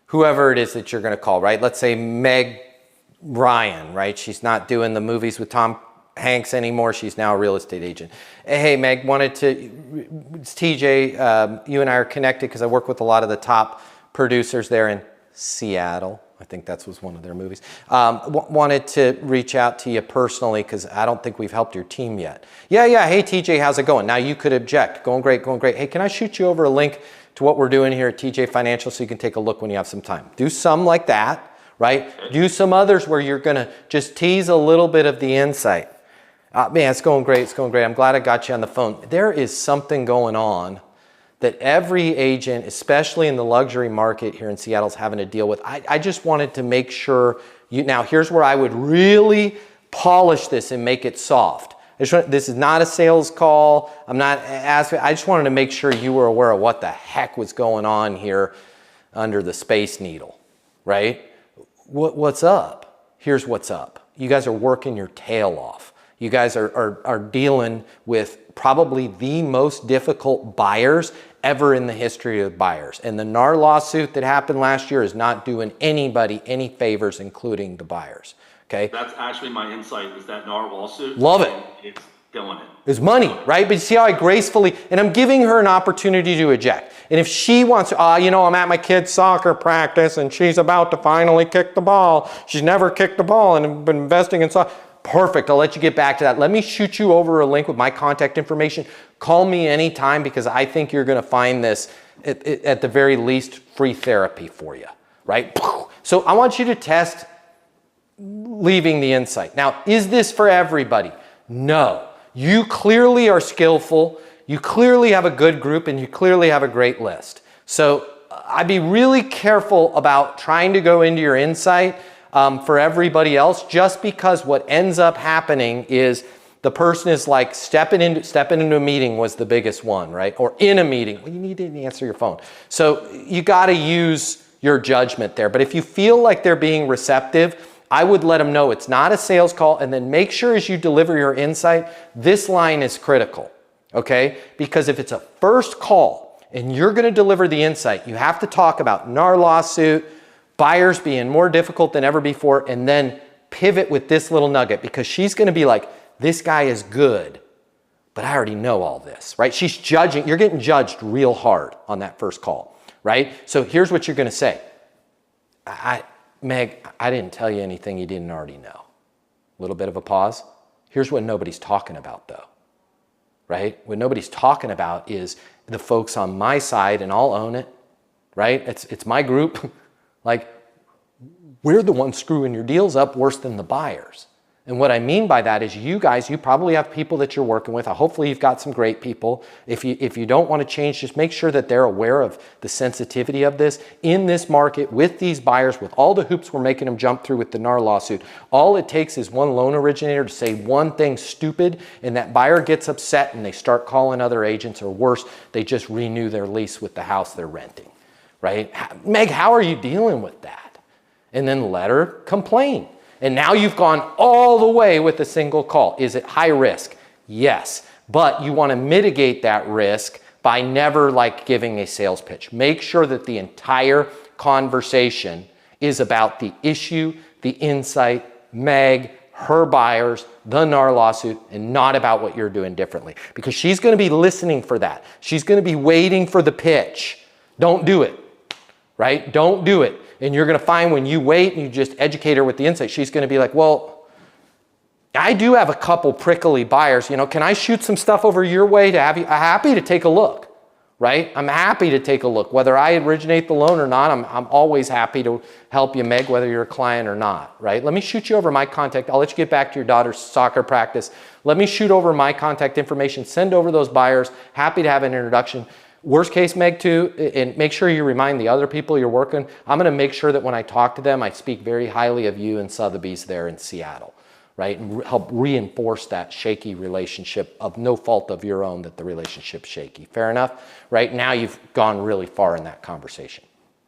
whoever it is that you're going to call, right? Let's say Meg Ryan, right? She's not doing the movies with Tom Hanks anymore. She's now a real estate agent. Hey, Meg, it's TJ. You and I are connected because I work with a lot of the top producers there in Seattle. I think that was one of their movies. Wanted to reach out to you personally because I don't think we've helped your team yet. Yeah. Hey, TJ, how's it going? Now you could object. Going great. Hey, can I shoot you over a link to what we're doing here at TJ Financial so you can take a look when you have some time? Do some like that, right? Do some others where you're going to just tease a little bit of the insight. Man, it's going great. I'm glad I got you on the phone. There is something going on that every agent, especially in the luxury market here in Seattle, is having to deal with. I just wanted to make sure now here's where I would really polish this and make it soft. This is not a sales call. I'm not asking, I just wanted to make sure you were aware of what the heck was going on here under the Space Needle, right? What's up? Here's what's up. You guys are working your tail off. You guys are dealing with probably the most difficult buyers ever in the history of buyers. And the NAR lawsuit that happened last year is not doing anybody any favors, including the buyers. Okay? That's actually my insight, is that NAR lawsuit. Love it. It's killing it. It's money, right? But you see how I gracefully, and I'm giving her an opportunity to eject. And if she wants to, I'm at my kid's soccer practice and she's about to finally kick the ball. She's never kicked the ball and been investing in soccer. Perfect, I'll let you get back to that. Let me shoot you over a link with my contact information. Call me anytime because I think you're gonna find this, at the very least, free therapy for you, right? So I want you to test leaving the insight. Now, is this for everybody? No. You clearly are skillful, you clearly have a good group, and you clearly have a great list. So I'd be really careful about trying to go into your insight for everybody else, just because what ends up happening is the person is like stepping into a meeting was the biggest one, right? Or in a meeting, well, you need to answer your phone. So you got to use your judgment there. But if you feel like they're being receptive, I would let them know it's not a sales call, and then make sure as you deliver your insight, this line is critical, okay? Because if it's a first call and you're going to deliver the insight, you have to talk about NAR lawsuit, buyers being more difficult than ever before, and then pivot with this little nugget, because she's going to be like, this guy is good, but I already know all this, right? She's judging, you're getting judged real hard on that first call, right? So here's what you're going to say. Meg, I didn't tell you anything you didn't already know. A little bit of a pause. Here's what nobody's talking about though, right? What nobody's talking about is the folks on my side, and I'll own it, right? It's my group. Like, we're the ones screwing your deals up worse than the buyers. And what I mean by that is you guys, you probably have people that you're working with. Hopefully you've got some great people. If you don't want to change, just make sure that they're aware of the sensitivity of this. In this market, with these buyers, with all the hoops we're making them jump through with the NAR lawsuit, all it takes is one loan originator to say one thing stupid, and that buyer gets upset and they start calling other agents, or worse, they just renew their lease with the house they're renting, right? Meg, how are you dealing with that? And then let her complain. And now you've gone all the way with a single call. Is it high risk? Yes. But you want to mitigate that risk by never giving a sales pitch. Make sure that the entire conversation is about the issue, the insight, Meg, her buyers, the NAR lawsuit, and not about what you're doing differently. Because she's going to be listening for that. She's going to be waiting for the pitch. Don't do it, right? Don't do it. And you're going to find when you wait and you just educate her with the insight, she's going to be like, well, I do have a couple prickly buyers. Can I shoot some stuff over your way to have you? I'm happy to take a look, right? I'm happy to take a look. Whether I originate the loan or not, I'm always happy to help you, Meg, whether you're a client or not, right? Let me shoot you over my contact. I'll let you get back to your daughter's soccer practice. Let me shoot over my contact information. Send over those buyers. Happy to have an introduction. Worst case, Meg, too, and make sure you remind the other people you're working. I'm going to make sure that when I talk to them, I speak very highly of you and Sotheby's there in Seattle, right? And help reinforce that shaky relationship of no fault of your own that the relationship's shaky. Fair enough? Right now, you've gone really far in that conversation.